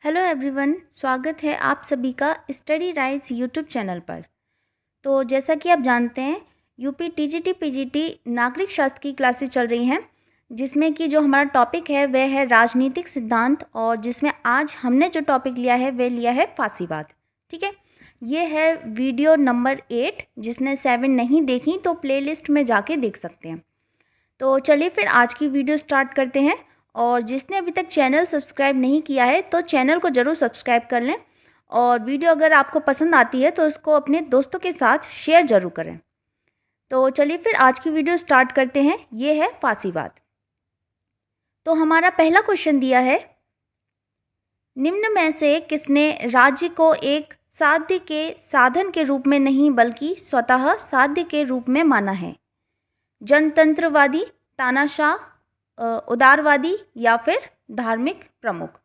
Hello everyone, स्वागत है आप सभी का स्टडी राइज यूट्यूब चैनल पर। तो जैसा कि आप जानते हैं, यूपी टीजीटी पीजीटी नागरिक शास्त्र की क्लासेस चल रही हैं, जिसमें कि जो हमारा टॉपिक है वह है राजनीतिक सिद्धांत, और जिसमें आज हमने जो टॉपिक लिया है वह लिया है फांसीवाद। ठीक है, ये है वीडियो नंबर 8। जिसने 7 नहीं देखी तो प्लेलिस्ट में जाके देख सकते हैं। तो चलिए फिर आज की वीडियो स्टार्ट करते हैं। और जिसने अभी तक चैनल सब्सक्राइब नहीं किया है तो चैनल को ज़रूर सब्सक्राइब कर लें, और वीडियो अगर आपको पसंद आती है तो उसको अपने दोस्तों के साथ शेयर ज़रूर करें। तो चलिए फिर आज की वीडियो स्टार्ट करते हैं। ये है फांसीवाद। तो हमारा पहला क्वेश्चन दिया है, निम्न में से किसने राज्य को एक साध्य के साधन के रूप में नहीं बल्कि स्वतः साध्य के रूप में माना है? जनतंत्रवादी, तानाशाह, उदारवादी या फिर धार्मिक प्रमुख?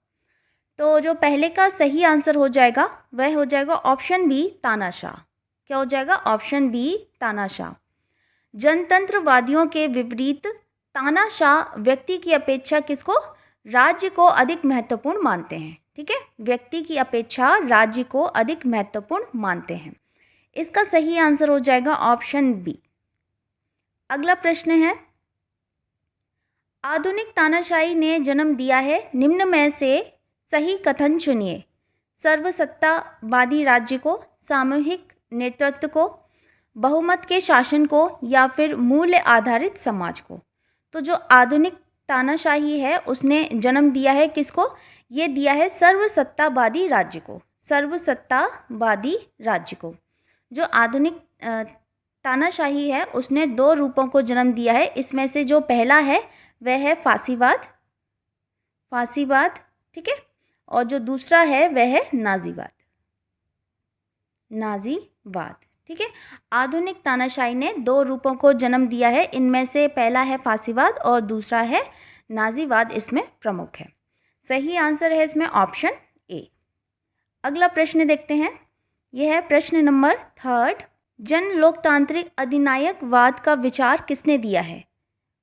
तो जो पहले का सही आंसर हो जाएगा वह हो जाएगा ऑप्शन बी, तानाशाह। क्या हो जाएगा? ऑप्शन बी, तानाशाह। जनतंत्रवादियों के विपरीत तानाशाह व्यक्ति की अपेक्षा किसको? राज्य को अधिक महत्वपूर्ण मानते हैं। ठीक है, व्यक्ति की अपेक्षा राज्य को अधिक महत्वपूर्ण मानते हैं। इसका सही आंसर हो जाएगा ऑप्शन बी। अगला प्रश्न है, आधुनिक तानाशाही ने जन्म दिया है, निम्न में से सही कथन चुनिए। सर्वसत्तावादी राज्य को, सामूहिक नेतृत्व को, बहुमत के शासन को या फिर मूल्य आधारित समाज को? तो जो आधुनिक तानाशाही है उसने जन्म दिया है किसको? ये दिया है सर्वसत्तावादी राज्य को। सर्वसत्तावादी राज्य को। जो आधुनिक तानाशाही है उसने 2 रूपों को जन्म दिया है। इसमें से जो पहला है वह है फांसीवाद। ठीक है, और जो दूसरा है वह है नाजीवाद। ठीक है, आधुनिक तानाशाही ने 2 रूपों को जन्म दिया है। इनमें से पहला है फांसीवाद और दूसरा है नाजीवाद, इसमें प्रमुख है। सही आंसर है इसमें ऑप्शन ए। अगला प्रश्न देखते हैं। यह है प्रश्न नंबर 3। जन लोकतांत्रिक अधिनायकवाद का विचार किसने दिया है?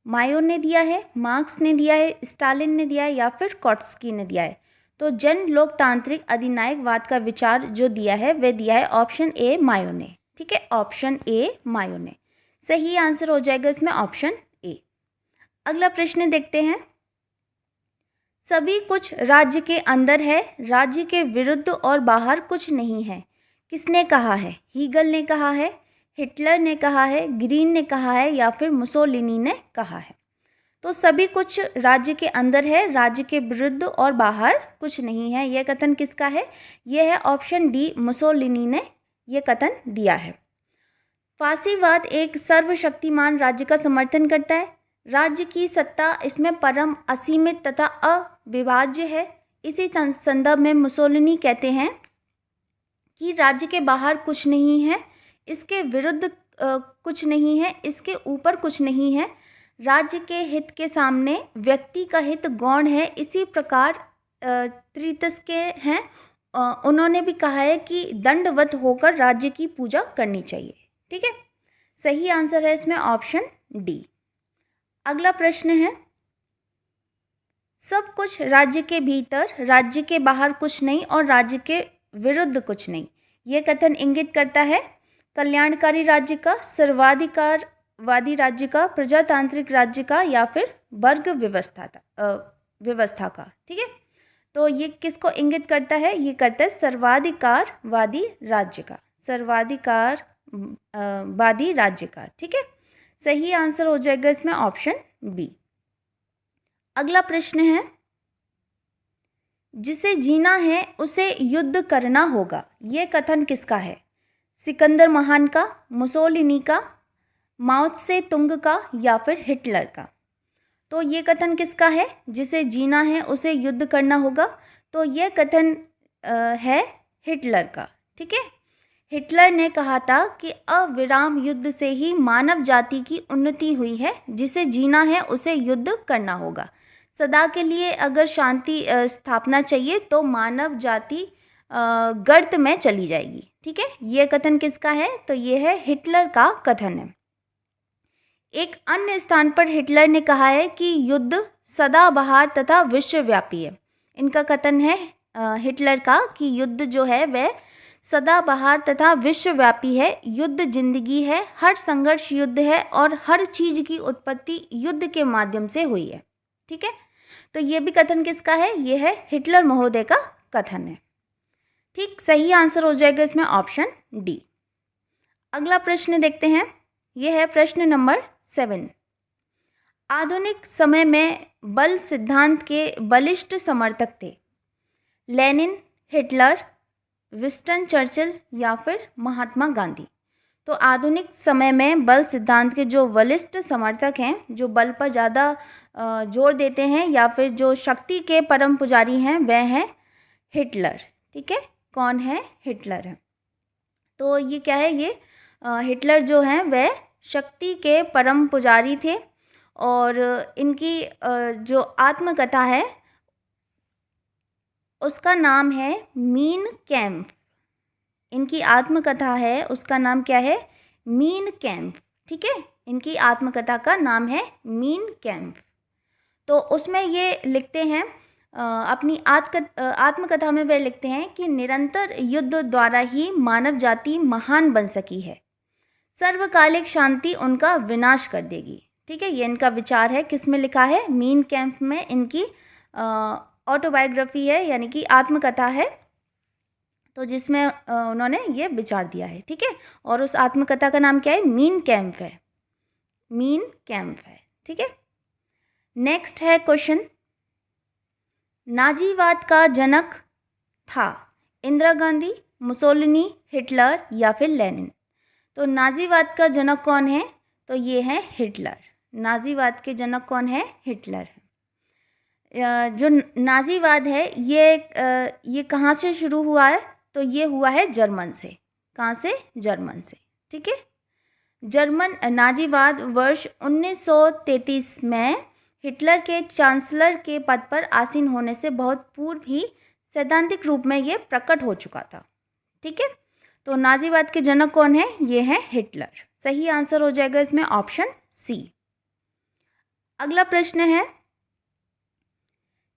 मायो ने दिया है, मार्क्स ने दिया है, स्टालिन ने दिया है या फिर ट्रॉट्स्की ने दिया है? तो जन लोकतांत्रिक अधिनायकवाद का विचार जो दिया है वह दिया है ऑप्शन ए, मायो ने। ठीक है, ऑप्शन ए, मायो ने। सही आंसर हो जाएगा इसमें ऑप्शन ए। अगला प्रश्न देखते हैं। सभी कुछ राज्य के अंदर है, राज्य के विरुद्ध और बाहर कुछ नहीं है। किसने कहा है? हीगल ने कहा है, हिटलर ने कहा है, ग्रीन ने कहा है या फिर मुसोलिनी ने कहा है? तो सभी कुछ राज्य के अंदर है, राज्य के विरुद्ध और बाहर कुछ नहीं है। यह कथन किसका है? यह है ऑप्शन डी, मुसोलिनी ने यह कथन दिया है। फांसीवाद एक सर्वशक्तिमान राज्य का समर्थन करता है। राज्य की सत्ता इसमें परम, असीमित तथा अविभाज्य है। इसी संदर्भ में मुसोलिनी कहते हैं कि राज्य के बाहर कुछ नहीं है, इसके विरुद्ध कुछ नहीं है, इसके ऊपर कुछ नहीं है। राज्य के हित के सामने व्यक्ति का हित गौण है। इसी प्रकार त्रितस्के हैं, उन्होंने भी कहा है कि दंडवत होकर राज्य की पूजा करनी चाहिए। ठीक है, सही आंसर है इसमें ऑप्शन डी। अगला प्रश्न है, सब कुछ राज्य के भीतर, राज्य के बाहर कुछ नहीं और राज्य के विरुद्ध कुछ नहीं। ये कथन इंगित करता है कल्याणकारी राज्य का, सर्वाधिकारवादी राज्य का, प्रजातांत्रिक राज्य का या फिर वर्ग व्यवस्था का। ठीक है, तो ये किसको इंगित करता है? ये करता है सर्वाधिकारवादी राज्य का, सर्वाधिकारवादी राज्य का। ठीक है, सही आंसर हो जाएगा इसमें ऑप्शन बी। अगला प्रश्न है, जिसे जीना है उसे युद्ध करना होगा। ये कथन किसका है? सिकंदर महान का, मुसोलिनी का, माओ त्से तुंग का या फिर हिटलर का? तो ये कथन किसका है? जिसे जीना है उसे युद्ध करना होगा। तो ये कथन है हिटलर का। ठीक है, हिटलर ने कहा था कि अविराम युद्ध से ही मानव जाति की उन्नति हुई है। जिसे जीना है उसे युद्ध करना होगा। सदा के लिए अगर शांति स्थापना चाहिए तो मानव जाति गर्त में चली जाएगी। ठीक है, यह कथन किसका है? तो यह है हिटलर का कथन है। एक अन्य स्थान पर हिटलर ने कहा है कि युद्ध सदाबहार तथा विश्वव्यापी है। इनका कथन है हिटलर का कि युद्ध जो है वह सदाबहार तथा विश्वव्यापी है, युद्ध जिंदगी है, हर संघर्ष युद्ध है और हर चीज की उत्पत्ति युद्ध के माध्यम से हुई है। ठीक है, तो ये भी कथन किसका है? ये है हिटलर महोदय का कथन है। ठीक, सही आंसर हो जाएगा इसमें ऑप्शन डी। अगला प्रश्न देखते हैं, यह है प्रश्न नंबर 7। आधुनिक समय में बल सिद्धांत के बलिष्ठ समर्थक थे लेनिन, हिटलर, विंस्टन चर्चिल या फिर महात्मा गांधी। तो आधुनिक समय में बल सिद्धांत के जो बलिष्ठ समर्थक हैं, जो बल पर ज़्यादा जोर देते हैं या फिर जो शक्ति के परम पुजारी हैं, वह हैं हिटलर। ठीक है, कौन है? हिटलर है। तो ये क्या है? ये हिटलर जो हैं वह शक्ति के परम पुजारी थे और इनकी जो आत्मकथा है उसका नाम है मीन कैम्प। इनकी आत्मकथा है उसका नाम क्या है? Mean camp. ठीक है, इनकी आत्मकथा का नाम है मीन कैम्प। तो उसमें ये लिखते हैं अपनी आत्मकथा में वह लिखते हैं कि निरंतर युद्ध द्वारा ही मानव जाति महान बन सकी है, सर्वकालिक शांति उनका विनाश कर देगी। ठीक है, ये इनका विचार है। किस में लिखा है? मीन कैम्प में इनकी ऑटोबायोग्राफी है, यानी कि आत्मकथा है, तो जिसमें उन्होंने ये विचार दिया है। ठीक है, और उस आत्मकथा का नाम क्या है? मीन कैम्प है। मीन कैम्प है। ठीक है, नेक्स्ट है क्वेश्चन, नाजीवाद का जनक था इंदिरा गांधी, मुसोलिनी, हिटलर या फिर लेनिन। तो नाजीवाद का जनक कौन है? तो ये है हिटलर। नाजीवाद के जनक कौन है? हिटलर है। जो नाजीवाद है ये कहाँ से शुरू हुआ है? तो ये हुआ है जर्मन से। कहाँ से? जर्मन से। ठीक है, जर्मन नाजीवाद वर्ष 1933 में हिटलर के चांसलर के पद पर आसीन होने से बहुत पूर्व ही सैद्धांतिक रूप में ये प्रकट हो चुका था। ठीक है, तो नाजीवाद के जनक कौन है? ये है हिटलर। सही आंसर हो जाएगा इसमें ऑप्शन सी। अगला प्रश्न है,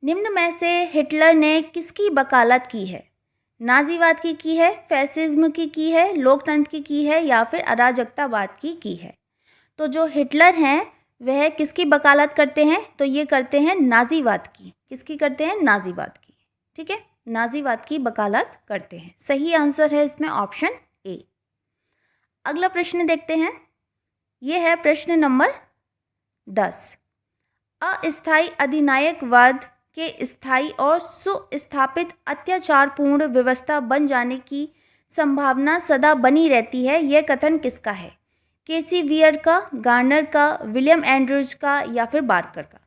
निम्न में से हिटलर ने किसकी वकालत की है? नाजीवाद की है, फैसिज्म की है, लोकतंत्र की है या फिर अराजकतावाद की है। तो जो हिटलर हैं वह किसकी वकालत करते हैं? तो ये करते हैं नाजीवाद की। किसकी करते हैं? नाजीवाद की। ठीक है, नाजीवाद की वकालत करते हैं। सही आंसर है इसमें ऑप्शन ए। अगला प्रश्न देखते हैं, यह है प्रश्न नंबर 10। अस्थायी अधिनायकवाद के स्थायी और सुस्थापित अत्याचारपूर्ण व्यवस्था बन जाने की संभावना सदा बनी रहती है, यह कथन किसका है? केसी वियर का, गार्नर का, विलियम एंड्रूज का या फिर बार्कर का।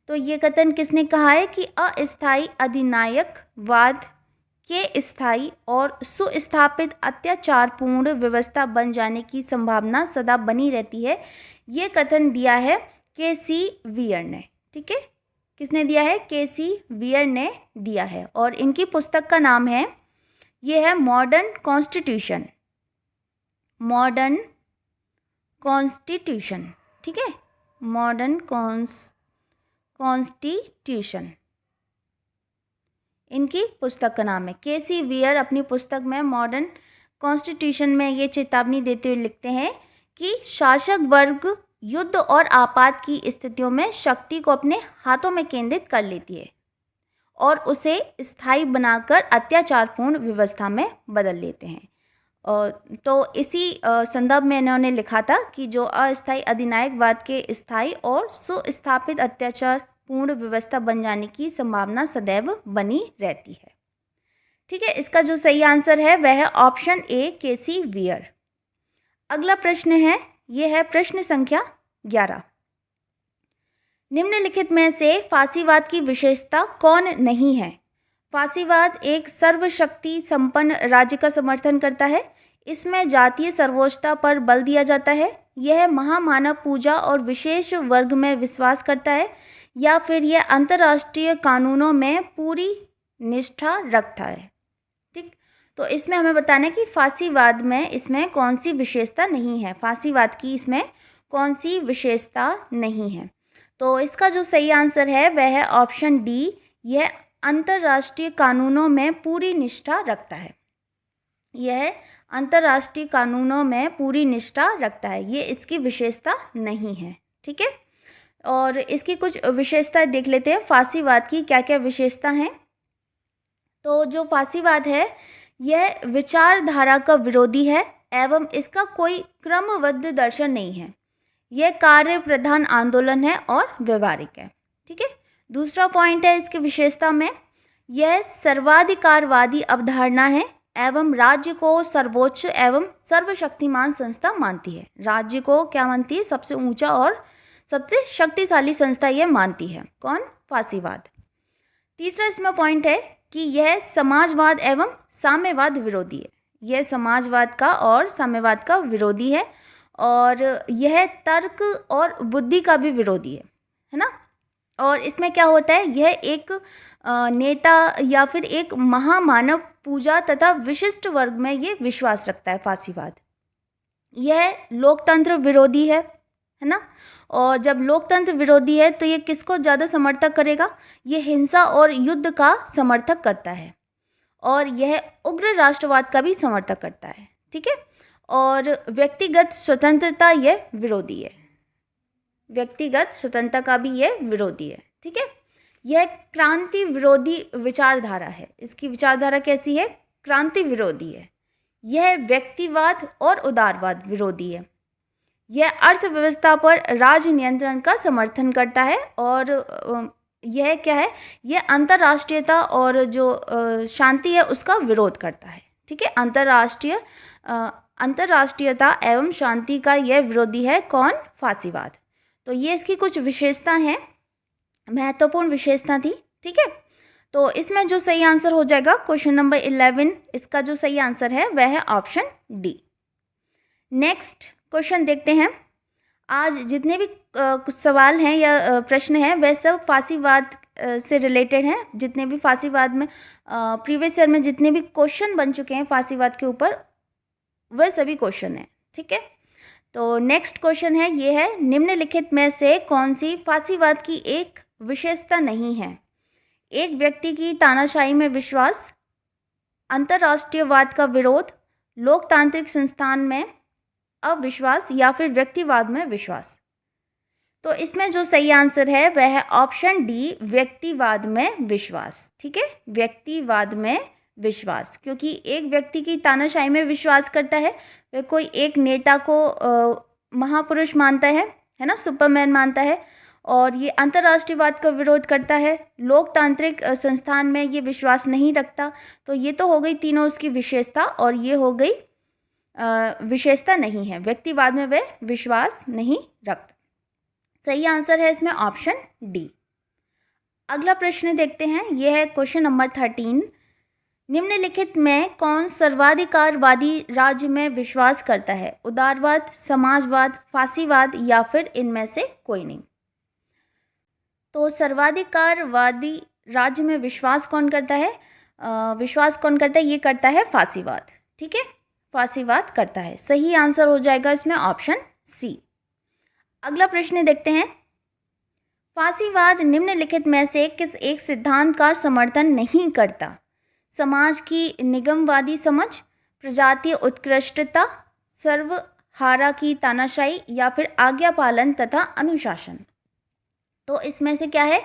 तो ये कथन किसने कहा है कि अस्थायी अधिनायकवाद के स्थायी और सुस्थापित अत्याचारपूर्ण व्यवस्था बन जाने की संभावना सदा बनी रहती है, ये कथन दिया है केसी वियर ने। ठीक है, किसने दिया है? केसी वियर ने दिया है और इनकी पुस्तक का नाम है, ये है मॉडर्न कॉन्स्टिट्यूशन। Modern constitution. ठीक है, मॉडर्न कॉन्स्टिट्यूशन इनकी पुस्तक का नाम है। केसी वियर अपनी पुस्तक में मॉडर्न कॉन्स्टिट्यूशन में ये चेतावनी देते हुए लिखते हैं कि शासक वर्ग युद्ध और आपात की स्थितियों में शक्ति को अपने हाथों में केंद्रित कर लेती है और उसे स्थायी बनाकर अत्याचारपूर्ण व्यवस्था में बदल लेते हैं। तो इसी संदर्भ में इन्होंने लिखा था कि जो अस्थायी अधिनायकवाद के स्थायी और सुस्थापित अत्याचारपूर्ण व्यवस्था बन जाने की संभावना सदैव बनी रहती है। ठीक है, इसका जो सही आंसर है वह है ऑप्शन ए, केसी वियर। अगला प्रश्न है, यह है प्रश्न संख्या 11। निम्नलिखित में से फासीवाद की विशेषता कौन नहीं है? फासीवाद एक सर्वशक्ति संपन्न राज्य का समर्थन करता है। इसमें जातीय सर्वोच्चता पर बल दिया जाता है। यह महामानव पूजा और विशेष वर्ग में विश्वास करता है या फिर यह अंतर्राष्ट्रीय कानूनों में पूरी निष्ठा रखता है। ठीक, तो इसमें हमें बताना है कि फासीवाद में इसमें कौन सी विशेषता नहीं है। फासीवाद की इसमें कौन सी विशेषता नहीं है? तो इसका जो सही आंसर है वह है ऑप्शन डी, यह अंतर्राष्ट्रीय कानूनों में पूरी निष्ठा रखता है। यह अंतर्राष्ट्रीय कानूनों में पूरी निष्ठा रखता है, ये इसकी विशेषता नहीं है। ठीक है, और इसकी कुछ विशेषताएं देख लेते हैं। फांसीवाद की क्या क्या विशेषता हैं। तो जो फांसीवाद है यह विचारधारा का विरोधी है एवं इसका कोई क्रमबद्ध दर्शन नहीं है। यह कार्य प्रधान आंदोलन है और व्यवहारिक है। ठीक है, दूसरा पॉइंट है इसकी विशेषता में, यह सर्वाधिकारवादी अवधारणा है एवं राज्य को सर्वोच्च एवं सर्वशक्तिमान संस्था मानती है। राज्य को क्या मानती है? सबसे ऊंचा और सबसे शक्तिशाली संस्था यह मानती है। कौन? फांसीवाद। तीसरा इसमें पॉइंट है कि यह समाजवाद एवं साम्यवाद विरोधी है। यह समाजवाद का और साम्यवाद का विरोधी है और यह तर्क और बुद्धि का भी विरोधी है ना। और इसमें क्या होता है, यह एक नेता या फिर एक महामानव पूजा तथा विशिष्ट वर्ग में ये विश्वास रखता है फांसीवाद। यह लोकतंत्र विरोधी है ना। और जब लोकतंत्र विरोधी है तो ये किसको ज़्यादा समर्थक करेगा? ये हिंसा और युद्ध का समर्थक करता है और यह उग्र राष्ट्रवाद का भी समर्थक करता है। ठीक है, और व्यक्तिगत स्वतंत्रता यह विरोधी है। व्यक्तिगत स्वतंत्रता का भी यह विरोधी है। ठीक है, यह क्रांति विरोधी विचारधारा है। इसकी विचारधारा कैसी है? क्रांति विरोधी है। यह व्यक्तिवाद और उदारवाद विरोधी है। यह अर्थव्यवस्था पर राज नियंत्रण का समर्थन करता है और यह क्या है? यह अंतर्राष्ट्रीयता और जो शांति है उसका विरोध करता है। ठीक है, अंतर्राष्ट्रीयता एवं शांति का यह विरोधी है। कौन? फांसीवाद। तो ये इसकी कुछ विशेषता हैं, महत्वपूर्ण विशेषता थी। ठीक है, तो इसमें जो सही आंसर हो जाएगा क्वेश्चन नंबर 11, इसका जो सही आंसर है वह है ऑप्शन डी। नेक्स्ट क्वेश्चन देखते हैं। आज जितने भी कुछ सवाल हैं या प्रश्न हैं वह सब फांसीवाद से रिलेटेड हैं। जितने भी फांसीवाद में प्रीवियस ईयर में जितने भी क्वेश्चन बन चुके हैं फांसीवाद के ऊपर वह सभी क्वेश्चन हैं। ठीक है, तो नेक्स्ट क्वेश्चन है, ये है निम्नलिखित में से कौन सी फांसीवाद की एक विशेषता नहीं है? एक व्यक्ति की तानाशाही में विश्वास, अंतर्राष्ट्रीयवाद का विरोध, लोकतांत्रिक संस्थान में अविश्वास या फिर व्यक्तिवाद में विश्वास। तो इसमें जो सही आंसर है वह है ऑप्शन डी, व्यक्तिवाद में विश्वास। ठीक है, व्यक्तिवाद में विश्वास, क्योंकि एक व्यक्ति की तानाशाही में विश्वास करता है, वह कोई एक नेता को महापुरुष मानता है ना, सुपरमैन मानता है, और ये अंतर्राष्ट्रीयवाद का विरोध करता है, लोकतांत्रिक संस्थान में ये विश्वास नहीं रखता। तो ये तो हो गई तीनों उसकी विशेषता, और ये हो गई विशेषता नहीं है, व्यक्तिवाद में वह विश्वास नहीं रखता। सही आंसर है इसमें ऑप्शन डी। अगला प्रश्न देखते हैं, यह है क्वेश्चन नंबर 13। निम्नलिखित में कौन सर्वाधिकारवादी राज्य में विश्वास करता है? उदारवाद, समाजवाद, फांसीवाद या फिर इनमें से कोई नहीं। तो सर्वाधिकारवादी राज्य में विश्वास कौन करता है? ये करता है फांसीवाद। ठीक है, फांसीवाद करता है। सही आंसर हो जाएगा इसमें ऑप्शन सी। अगला प्रश्न देखते हैं। फांसीवाद निम्नलिखित में से किस एक सिद्धांत का समर्थन नहीं करता? समाज की निगमवादी समझ, प्रजातीय उत्कृष्टता, सर्वहारा की तानाशाही या फिर आज्ञा पालन तथा अनुशासन। तो इसमें से क्या है?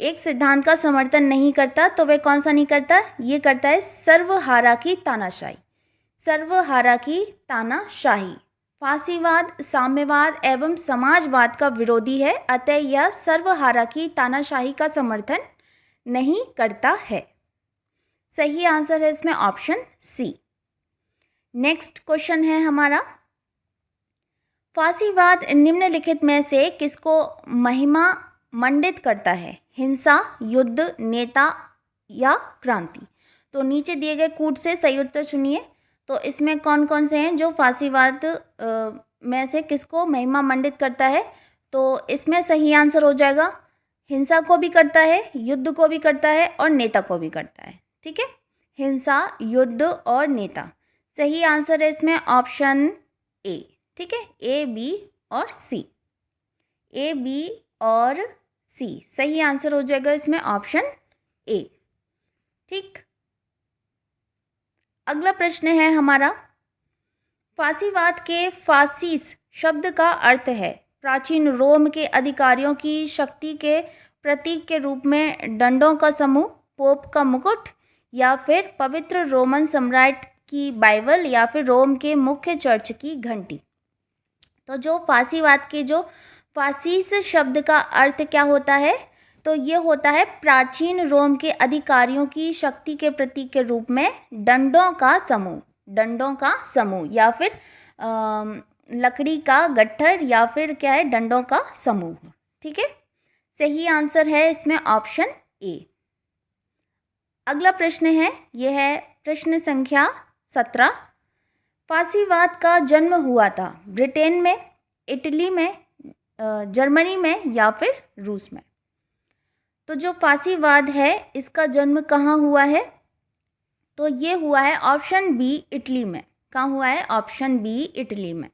एक सिद्धांत का समर्थन नहीं करता, तो वह कौन सा नहीं करता? ये करता है सर्वहारा की तानाशाही। सर्वहारा की तानाशाही फांसीवाद, साम्यवाद एवं समाजवाद का विरोधी है, अतः यह सर्वहारा की तानाशाही का समर्थन नहीं करता है। सही आंसर है इसमें ऑप्शन सी। नेक्स्ट क्वेश्चन है हमारा, फांसीवाद निम्नलिखित में से किसको महिमा मंडित करता है? हिंसा, युद्ध, नेता या क्रांति। तो नीचे दिए गए कूट से सही उत्तर चुनिए। तो इसमें कौन कौन से हैं जो फांसीवाद में से किसको महिमा मंडित करता है? तो इसमें सही आंसर हो जाएगा, हिंसा को भी करता है, युद्ध को भी करता है और नेता को भी करता है। ठीक है, हिंसा, युद्ध और नेता। सही आंसर है इसमें ऑप्शन ए। ठीक है, ए, बी और सी। ए, बी और सी सही आंसर हो जाएगा इसमें ऑप्शन ए। ठीक। अगला प्रश्न है हमारा, फासीवाद के फासीस शब्द का अर्थ है प्राचीन रोम के अधिकारियों की शक्ति के प्रतीक के रूप में डंडों का समूह, पोप का मुकुट, या फिर पवित्र रोमन सम्राट की बाइबल, या फिर रोम के मुख्य चर्च की घंटी। तो जो फासीवाद के जो फासीस शब्द का अर्थ क्या होता है, तो ये होता है प्राचीन रोम के अधिकारियों की शक्ति के प्रतीक के रूप में डंडों का समूह, डंडों का समूह, या फिर लकड़ी का गट्ठर, या फिर क्या है, डंडों का समूह। ठीक है, सही आंसर है इसमें ऑप्शन ए। अगला प्रश्न है, यह है प्रश्न संख्या 17। फासीवाद का जन्म हुआ था ब्रिटेन में, इटली में, जर्मनी में, या फिर रूस में। तो जो फासीवाद है इसका जन्म कहाँ हुआ है, तो ये हुआ है ऑप्शन बी, इटली में। कहाँ हुआ है, ऑप्शन बी, इटली में।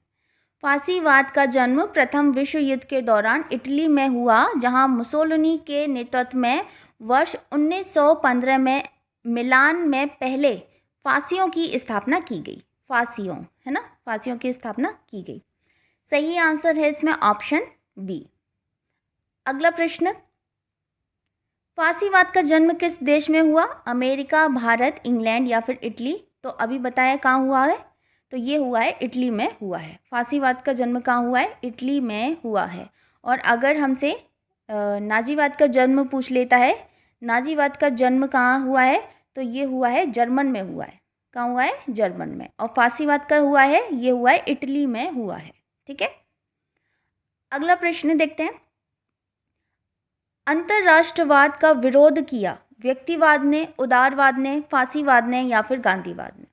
फासीवाद का जन्म प्रथम विश्व युद्ध के दौरान इटली में हुआ, जहां मुसोलिनी के नेतृत्व में वर्ष 1915 में मिलान में पहले फांसियों की स्थापना की गई। फांसियों, है ना, फांसियों की स्थापना की गई। सही आंसर है इसमें ऑप्शन बी। अगला प्रश्न, फासीवाद का जन्म किस देश में हुआ, अमेरिका, भारत, इंग्लैंड, या फिर इटली। तो अभी बताया कहाँ हुआ है, तो ये हुआ है इटली में हुआ है। फासीवाद का जन्म कहाँ हुआ है, इटली में हुआ है। और अगर हमसे नाजीवाद का जन्म पूछ लेता है, नाजीवाद का जन्म कहाँ हुआ है, तो ये हुआ है जर्मन में हुआ है। कहाँ हुआ है, जर्मन में। और फासीवाद का हुआ है, ये हुआ है इटली में हुआ है। ठीक है, अगला प्रश्न देखते हैं। अंतरराष्ट्रवाद का विरोध किया व्यक्तिवाद ने, उदारवाद ने, फासीवाद ने, या फिर गांधीवाद ने।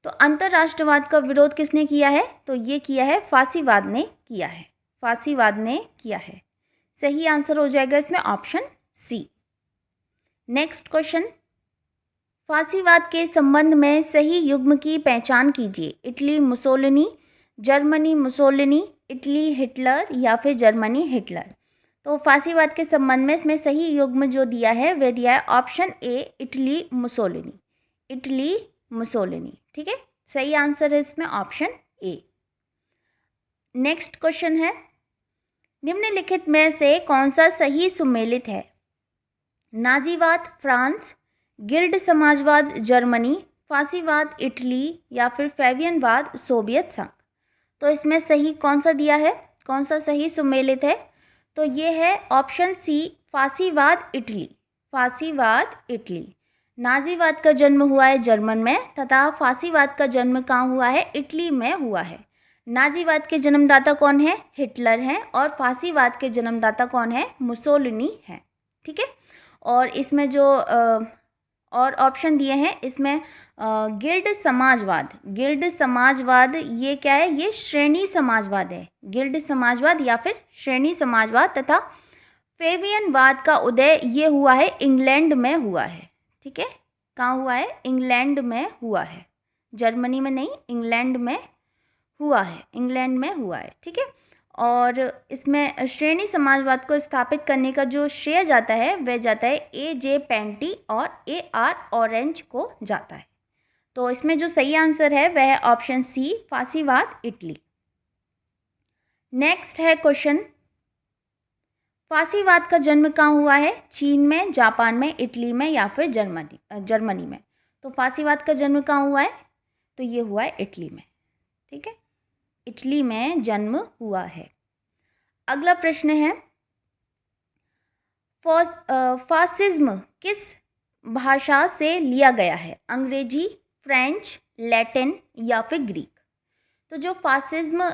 तो अंतरराष्ट्रवाद का विरोध किसने किया है, तो ये किया है फासीवाद ने किया है। फासीवाद ने किया है। सही आंसर हो जाएगा इसमें ऑप्शन सी। नेक्स्ट क्वेश्चन, फासीवाद के संबंध में सही युग्म की पहचान कीजिए। Italy Mussolini, Germany Mussolini, Italy Hitler, या फिर जर्मनी हिटलर। तो फासीवाद के संबंध में इसमें सही युग्म जो दिया है वह दिया है option A, Italy Mussolini. Italy Mussolini. ठीक है, सही आंसर है इसमें ऑप्शन ए। नेक्स्ट क्वेश्चन है, निम्नलिखित में से कौन सा सही सुमेलित है। नाजीवाद फ्रांस, गिल्ड समाजवाद जर्मनी, फासीवाद इटली, या फिर फैबियनवाद सोवियत संघ। तो इसमें सही कौन सा दिया है, कौन सा सही सुमेलित है, तो ये है ऑप्शन सी, फासीवाद इटली। फासीवाद इटली। नाजीवाद का जन्म हुआ है जर्मन में, तथा फासीवाद का जन्म कहाँ हुआ है, इटली में हुआ है। नाजीवाद के जन्मदाता कौन है, हिटलर हैं, और फासीवाद के जन्मदाता कौन है, मुसोलिनी हैं। ठीक है, और इसमें जो और ऑप्शन दिए हैं इसमें गिल्ड समाजवाद। गिल्ड समाजवाद ये क्या है, ये श्रेणी समाजवाद है। गिल्ड समाजवाद या फिर श्रेणी समाजवाद। तथा फेबियनवाद का उदय ये हुआ है इंग्लैंड में हुआ है। ठीक है, कहाँ हुआ है, इंग्लैंड में हुआ है, जर्मनी में नहीं, इंग्लैंड में हुआ है, इंग्लैंड में हुआ है। ठीक है, और इसमें श्रेणी समाजवाद को स्थापित करने का जो श्रेय जाता है वह जाता है ए.जे. पेंटी और A.R. ऑरेंज को जाता है। तो इसमें जो सही आंसर है वह है ऑप्शन सी, फासीवाद इटली। नेक्स्ट है क्वेश्चन, फासीवाद का जन्म कहाँ हुआ है, चीन में, जापान में, इटली में, या फिर जर्मनी में। तो फासीवाद का जन्म कहाँ हुआ है, तो ये हुआ है इटली में। ठीक है, इटली में जन्म हुआ है। अगला प्रश्न है, फासिज्म किस भाषा से लिया गया है, अंग्रेजी, फ्रेंच, लैटिन, या फिर ग्रीक। तो जो फासिज्म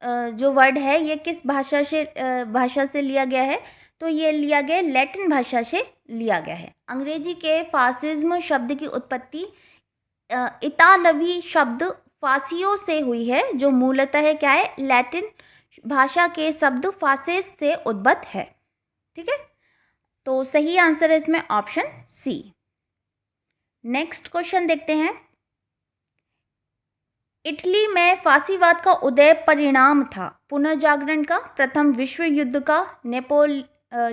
जो वर्ड है ये किस भाषा से लिया गया है, तो ये लिया गया लैटिन भाषा से लिया गया है। अंग्रेजी के फासिज्म शब्द की उत्पत्ति इतालवी शब्द फासियो से हुई है, जो मूलतः है क्या है, लैटिन भाषा के शब्द फासेस से उद्भूत है। ठीक है, तो सही आंसर है इसमें ऑप्शन सी। नेक्स्ट क्वेश्चन देखते हैं, इटली में फासीवाद का उदय परिणाम था पुनर्जागरण का, प्रथम विश्व युद्ध का,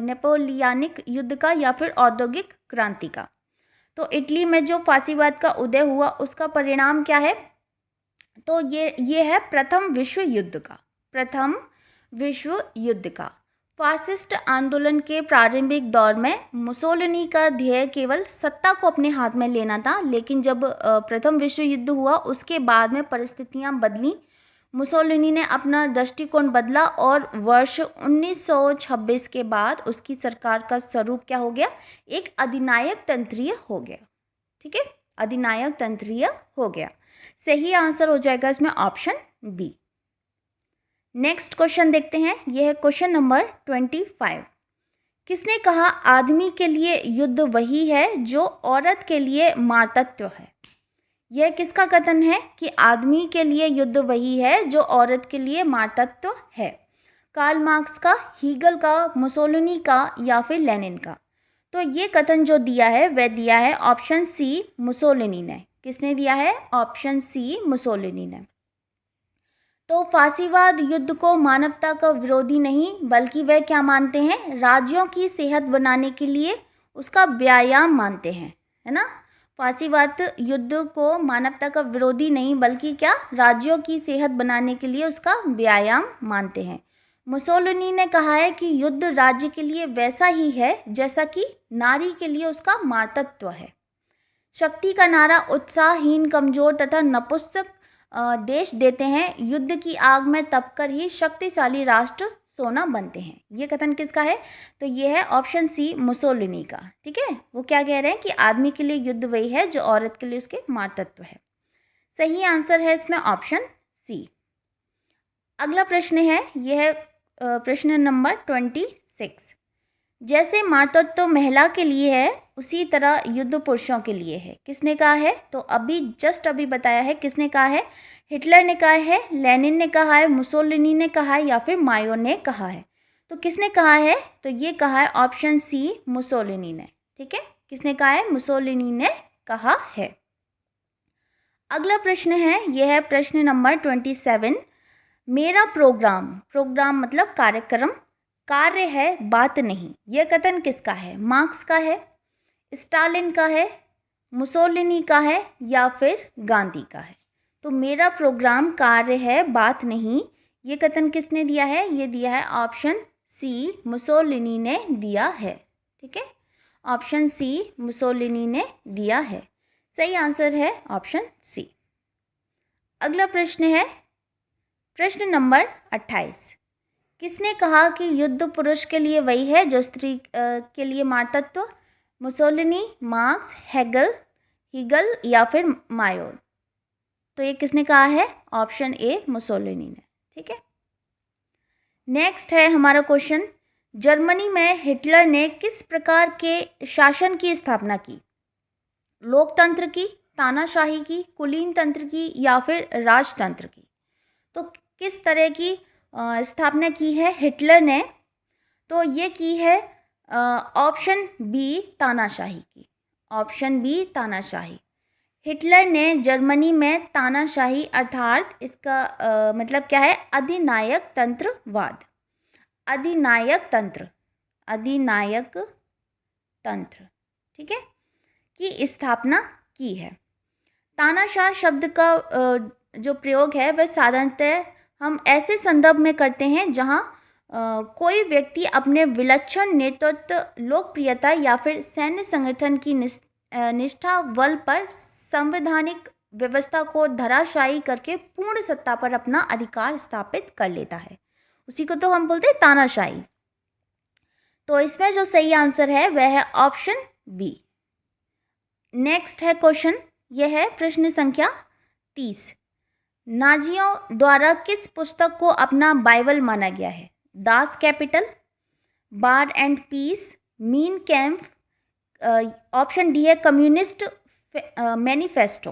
नेपोलियनिक युद्ध का, या फिर औद्योगिक क्रांति का। तो इटली में जो फासीवाद का उदय हुआ उसका परिणाम क्या है? तो ये है प्रथम विश्व युद्ध का। फासिस्ट आंदोलन के प्रारंभिक दौर में मुसोलिनी का ध्येय केवल सत्ता को अपने हाथ में लेना था, लेकिन जब प्रथम विश्व युद्ध हुआ उसके बाद में परिस्थितियां बदली। मुसोलिनी ने अपना दृष्टिकोण बदला और वर्ष 1926 के बाद उसकी सरकार का स्वरूप क्या हो गया? एक अधिनायक तंत्रीय हो गया। ठीक है, अधिनायक तंत्रीय हो गया। सही आंसर हो जाएगा इसमें ऑप्शन बी। नेक्स्ट क्वेश्चन देखते हैं, यह है क्वेश्चन नंबर 25। किसने कहा आदमी के लिए युद्ध वही है जो औरत के लिए मातृत्व है? यह किसका कथन है कि आदमी के लिए युद्ध वही है जो औरत के लिए मातृत्व है? कार्ल मार्क्स का, हीगल का, मुसोलिनी का या फिर लेनिन का? तो ये कथन जो दिया है वह दिया है ऑप्शन सी मुसोलिनी ने। किसने दिया है? ऑप्शन सी मुसोलिनी ने। तो फासीवाद युद्ध को मानवता का विरोधी नहीं बल्कि वह क्या मानते हैं? राज्यों की सेहत बनाने के लिए उसका व्यायाम मानते हैं, है ना। फासीवाद युद्ध को मानवता का विरोधी नहीं बल्कि क्या? राज्यों की सेहत बनाने के लिए उसका व्यायाम मानते हैं। मुसोलिनी ने कहा है कि युद्ध राज्य के लिए वैसा ही है जैसा कि नारी के लिए उसका मातृत्व है। शक्ति का नारा उत्साहहीन, कमजोर तथा नपुंसक देश देते हैं। युद्ध की आग में तपकर ही शक्तिशाली राष्ट्र सोना बनते हैं। ये कथन किसका है? तो ये है ऑप्शन सी मुसोलिनी का। ठीक है, वो क्या कह रहे हैं कि आदमी के लिए युद्ध वही है जो औरत के लिए उसके मातृत्व है। सही आंसर है इसमें ऑप्शन सी। अगला प्रश्न है, यह है प्रश्न नंबर 26। जैसे मातृत्व महिला के लिए है उसी तरह युद्ध पुरुषों के लिए है। किसने कहा है? तो अभी बताया है। किसने कहा है? हिटलर ने कहा है, लेनिन ने कहा है, मुसोलिनी ने कहा है या फिर मायो ने कहा है? तो किसने कहा है? तो ये कहा है ऑप्शन सी मुसोलिनी ने। ठीक है, किसने कहा है? मुसोलिनी ने कहा है। अगला प्रश्न है, यह है प्रश्न नंबर 27। मेरा प्रोग्राम मतलब कार्यक्रम, कार्य है बात नहीं। यह कथन किसका है? मार्क्स का है, स्टालिन का है, मुसोलिनी का है या फिर गांधी का है? तो मेरा प्रोग्राम कार्य है बात नहीं, ये कथन किसने दिया है? ये दिया है ऑप्शन सी मुसोलिनी ने दिया है। ठीक है, ऑप्शन सी मुसोलिनी ने दिया है। सही आंसर है ऑप्शन सी। अगला प्रश्न है प्रश्न नंबर 28। किसने कहा कि युद्ध पुरुष के लिए वही है जो स्त्री के लिए मातृत्व? मुसोलिनी, मार्क्स, हीगल या फिर मायो? तो ये किसने कहा है? ऑप्शन ए मुसोलिनी ने। ठीक है, नेक्स्ट है हमारा क्वेश्चन, जर्मनी में हिटलर ने किस प्रकार के शासन की स्थापना की? लोकतंत्र की, तानाशाही की, कुलीन तंत्र की या फिर राजतंत्र की? तो किस तरह की स्थापना की है हिटलर ने? तो ये की है ऑप्शन बी तानाशाही की। ऑप्शन बी तानाशाही। हिटलर ने जर्मनी में तानाशाही अर्थात इसका मतलब क्या है? अधिनायक तंत्रवाद, अधिनायक तंत्र, ठीक है, की स्थापना की है। तानाशाह शब्द का जो प्रयोग है वह साधारणतः हम ऐसे संदर्भ में करते हैं जहां कोई व्यक्ति अपने विलक्षण नेतृत्व, लोकप्रियता या फिर सैन्य संगठन की निष्ठा बल पर संवैधानिक व्यवस्था को धराशायी करके पूर्ण सत्ता पर अपना अधिकार स्थापित कर लेता है। उसी को तो हम बोलते हैं तानाशाही। तो इसमें जो सही आंसर है वह है ऑप्शन बी। नेक्स्ट है क्वेश्चन, यह है प्रश्न संख्या 30। नाजियों द्वारा किस पुस्तक को अपना बाइबल माना गया है? Das Kapital, War and Peace, Mein Kampf, option D है कम्युनिस्ट मैनिफेस्टो।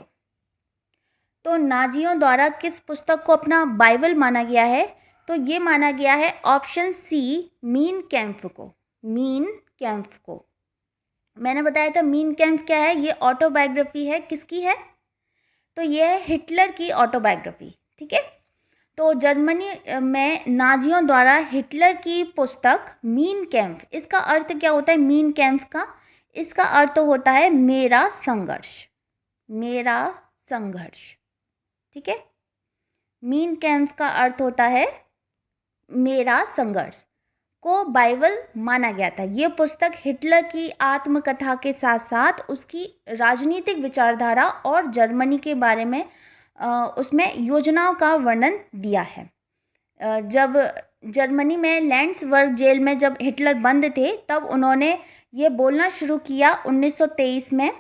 तो नाजियों द्वारा किस पुस्तक को अपना बाइबल माना गया है? तो ये माना गया है ऑप्शन सी मीन कैम्प को। मीन कैम्प को मैंने बताया था मीन कैम्प क्या है? ये ऑटोबायोग्राफी है। किसकी है? तो ये है हिटलर की ऑटोबायोग्राफी। ठीक है, तो जर्मनी में नाजियों द्वारा हिटलर की पुस्तक मीन कैम्प, इसका अर्थ क्या होता है मीन कैम्प का? इसका अर्थ होता है मेरा संघर्ष, मेरा संघर्ष। ठीक है, मीन कैम्प का अर्थ होता है मेरा संघर्ष। को बाइबल माना गया था। ये पुस्तक हिटलर की आत्मकथा के साथ साथ उसकी राजनीतिक विचारधारा और जर्मनी के बारे में उसमें योजनाओं का वर्णन दिया है। जब जर्मनी में लैंड्सबर्ग जेल में जब हिटलर बंद थे, तब उन्होंने ये बोलना शुरू किया 1923 में,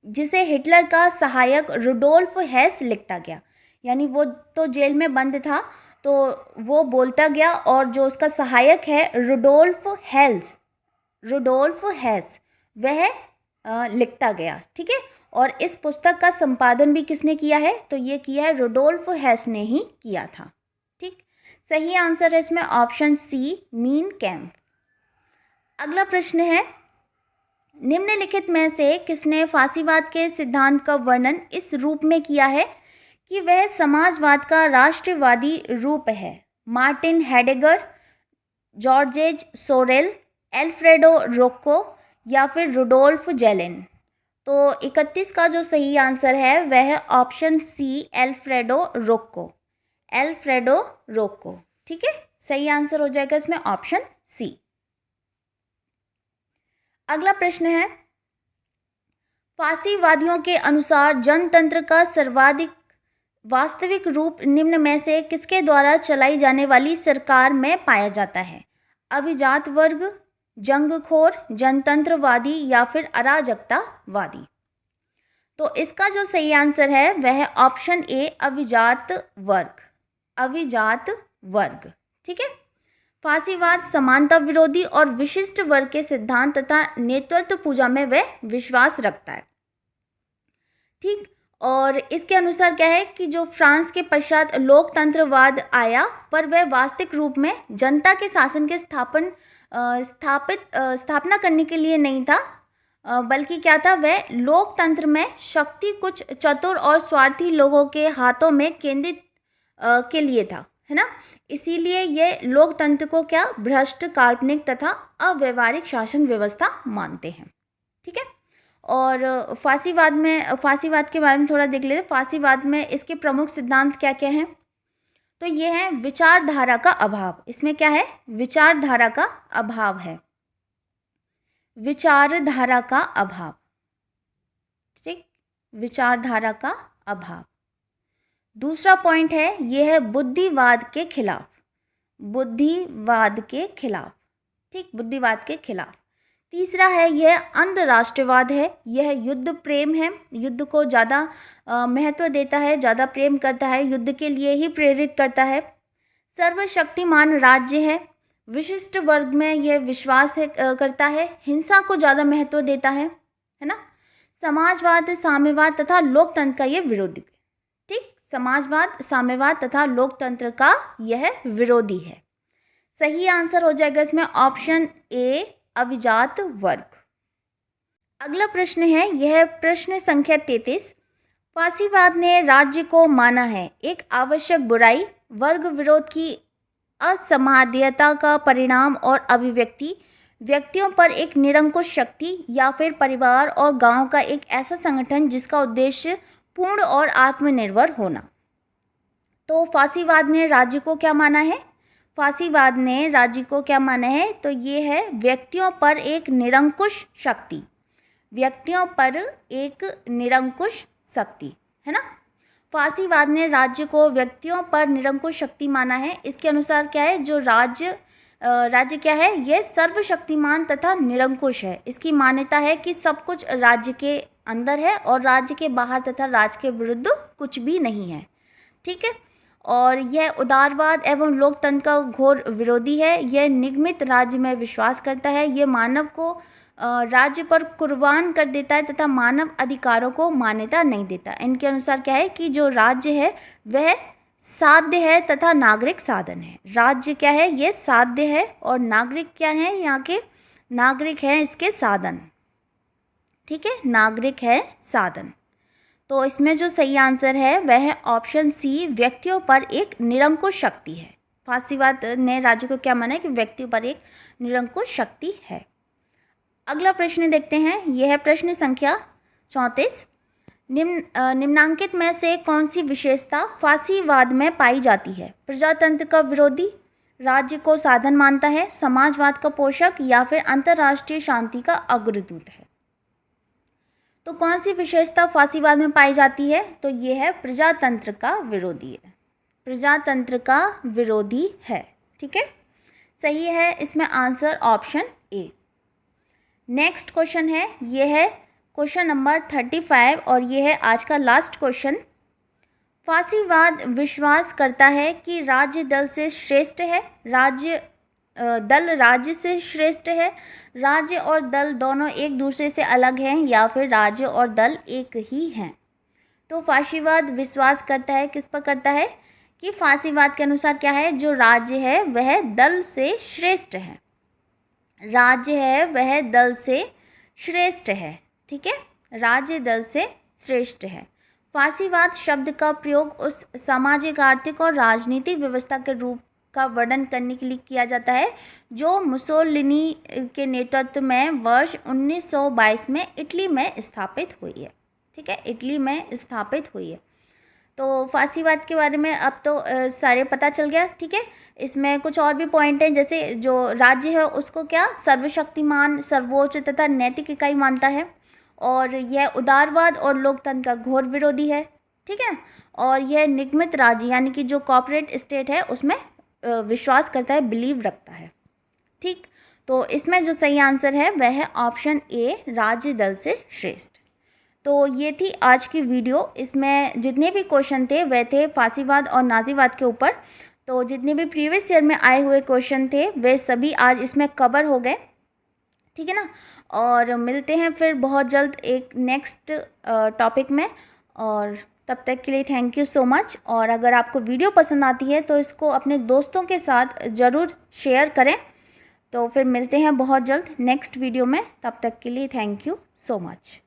जिसे हिटलर का सहायक रुडोल्फ हेस लिखता गया। यानी वो तो जेल में बंद था, तो वो बोलता गया, और जो उसका सहायक है रुडोल्फ हेस वह लिखता गया। ठीक है, और इस पुस्तक का संपादन भी किसने किया है? तो ये किया है रुडोल्फ हेस ने ही किया था। ठीक, सही आंसर है इसमें ऑप्शन सी, मीन कैम्प। अगला प्रश्न है, निम्नलिखित में से किसने फांसीवाद के सिद्धांत का वर्णन इस रूप में किया है कि वह समाजवाद का राष्ट्रवादी रूप है? मार्टिन हेडेगर, जॉर्जेज सोरेल, एल्फ्रेडो रोक्को या फिर रुडोल्फ जेलेन? तो 31 का जो सही आंसर है वह है ऑप्शन सी, एल्फ्रेडो रोक्को। ठीक है, सही आंसर हो जाएगा इसमें ऑप्शन सी। अगला प्रश्न है, फांसीवादियों के अनुसार जनतंत्र का सर्वाधिक वास्तविक रूप निम्न में से किसके द्वारा चलाई जाने वाली सरकार में पाया जाता है? अभिजात वर्ग, जंगखोर, जनतंत्रवादी या फिर अराजकतावादी? तो इसका जो सही आंसर है वह है ऑप्शन ए, अभिजात वर्ग। ठीक है, फांसीवाद समानता विरोधी और विशिष्ट वर्ग के सिद्धांत तथा नेतृत्व पूजा में वह विश्वास रखता है। ठीक, और इसके अनुसार क्या है कि जो फ्रांस के पश्चात लोकतंत्रवाद आया, पर वह वास्तविक रूप में जनता के शासन के स्थापना करने के लिए नहीं था, बल्कि क्या था, वह लोकतंत्र में शक्ति कुछ चतुर और स्वार्थी लोगों के हाथों में केंद्रित के लिए था, है ना। इसीलिए ये लोकतंत्र को क्या, भ्रष्ट, काल्पनिक तथा अव्यवहारिक शासन व्यवस्था मानते हैं। ठीक है, और फांसीवाद के बारे में थोड़ा देख लेते हैं। फांसीवाद में इसके प्रमुख सिद्धांत क्या क्या हैं? तो ये है विचारधारा का अभाव। इसमें क्या है? विचारधारा का अभाव है, विचारधारा का अभाव। ठीक, विचारधारा का अभाव। दूसरा पॉइंट है, यह है बुद्धिवाद के खिलाफ, बुद्धिवाद के खिलाफ। ठीक, बुद्धिवाद के खिलाफ। तीसरा है, यह अंधराष्ट्रवाद है, यह युद्ध प्रेम है, युद्ध को ज़्यादा महत्व देता है, ज़्यादा प्रेम करता है, युद्ध के लिए ही प्रेरित करता है। सर्वशक्तिमान राज्य है, विशिष्ट वर्ग में यह विश्वास करता है, हिंसा को ज़्यादा महत्व देता है ना। समाजवाद, साम्यवाद तथा लोकतंत्र का यह विरोधी। ठीक, समाजवाद, साम्यवाद तथा लोकतंत्र का यह विरोधी है। सही आंसर हो जाएगा इसमें ऑप्शन ए, अभिजात वर्ग। अगला प्रश्न है, यह प्रश्न संख्या 33। फांसीवाद ने राज्य को माना है एक आवश्यक बुराई, वर्ग विरोध की असमाध्यता का परिणाम और अभिव्यक्ति, व्यक्तियों पर एक निरंकुश शक्ति, या फिर परिवार और गांव का एक ऐसा संगठन जिसका उद्देश्य पूर्ण और आत्मनिर्भर होना। तो फांसीवाद ने राज्य को क्या माना है? फांसीवाद ने राज्य को क्या माना है? तो ये है व्यक्तियों पर एक निरंकुश शक्ति, व्यक्तियों पर एक निरंकुश शक्ति, है ना। फांसीवाद ने राज्य को व्यक्तियों पर निरंकुश शक्ति माना है। इसके अनुसार क्या है, जो राज्य क्या है, ये सर्वशक्तिमान तथा निरंकुश है। इसकी मान्यता है कि सब कुछ राज्य के अंदर है और राज्य के बाहर तथा राज्य के विरुद्ध कुछ भी नहीं है। ठीक है, और यह उदारवाद एवं लोकतंत्र का घोर विरोधी है। यह निगमित राज्य में विश्वास करता है। यह मानव को राज्य पर कुर्बान कर देता है तथा मानव अधिकारों को मान्यता नहीं देता। इनके अनुसार क्या है कि जो राज्य है वह साध्य है तथा नागरिक साधन है। राज्य क्या है, ये साध्य है, और नागरिक क्या है, यहाँ के नागरिक हैं इसके साधन। ठीक है, नागरिक है साधन। तो इसमें जो सही आंसर है वह है ऑप्शन सी, व्यक्तियों पर एक निरंकुश शक्ति है। फांसीवाद ने राज्य को क्या माना है कि व्यक्तियों पर एक निरंकुश शक्ति है। अगला प्रश्न देखते हैं, यह है प्रश्न संख्या 34। निम्नांकित में से कौन सी विशेषता फासीवाद में पाई जाती है? प्रजातंत्र का विरोधी, राज्य को साधन मानता है, समाजवाद का पोषक या फिर अंतर्राष्ट्रीय शांति का अग्रदूत है। तो कौन सी विशेषता फासीवाद में पाई जाती है? तो ये है प्रजातंत्र का विरोधी है, प्रजातंत्र का विरोधी है। ठीक है, सही है इसमें answer option A. Next question है, ये है क्वेश्चन नंबर 35 और ये है आज का लास्ट क्वेश्चन। फासीवाद विश्वास करता है कि राज्य दल से श्रेष्ठ है, दल राज्य से श्रेष्ठ है, राज्य और दल दोनों एक दूसरे से अलग हैं या फिर राज्य और दल एक ही हैं। तो फासीवाद विश्वास करता है, किस पर करता है कि फासीवाद के अनुसार क्या है, जो राज्य है वह दल से श्रेष्ठ है, राज्य है वह दल से श्रेष्ठ है। ठीक है, राज्य दल से श्रेष्ठ है। फासीवाद शब्द का प्रयोग उस सामाजिक, आर्थिक और राजनीतिक व्यवस्था के रूप का वर्णन करने के लिए किया जाता है जो मुसोलिनी के नेतृत्व में वर्ष 1922 में इटली में स्थापित हुई है। ठीक है, इटली में स्थापित हुई है। तो फासीवाद के बारे में अब तो सारे पता चल गया। ठीक है, इसमें कुछ और भी पॉइंट हैं, जैसे जो राज्य है उसको क्या सर्वशक्तिमान, सर्वोच्च तथा नैतिक इकाई मानता है, और यह उदारवाद और लोकतंत्र का घोर विरोधी है। ठीक है, और यह निगमित राज्य यानी कि जो कॉर्पोरेट स्टेट है उसमें विश्वास करता है, बिलीव रखता है। ठीक, तो इसमें जो सही आंसर है वह है ऑप्शन ए, राज्य दल से श्रेष्ठ। तो ये थी आज की वीडियो। इसमें जितने भी क्वेश्चन थे वह थे फासीवाद और नाजीवाद के ऊपर। तो जितने भी प्रीवियस ईयर में आए हुए क्वेश्चन थे वे सभी आज इसमें कवर हो गए। ठीक है ना, और मिलते हैं फिर बहुत जल्द एक नेक्स्ट टॉपिक में, और तब तक के लिए थैंक यू सो मच। और अगर आपको वीडियो पसंद आती है तो इसको अपने दोस्तों के साथ ज़रूर शेयर करें। तो फिर मिलते हैं बहुत जल्द नेक्स्ट वीडियो में, तब तक के लिए थैंक यू सो मच।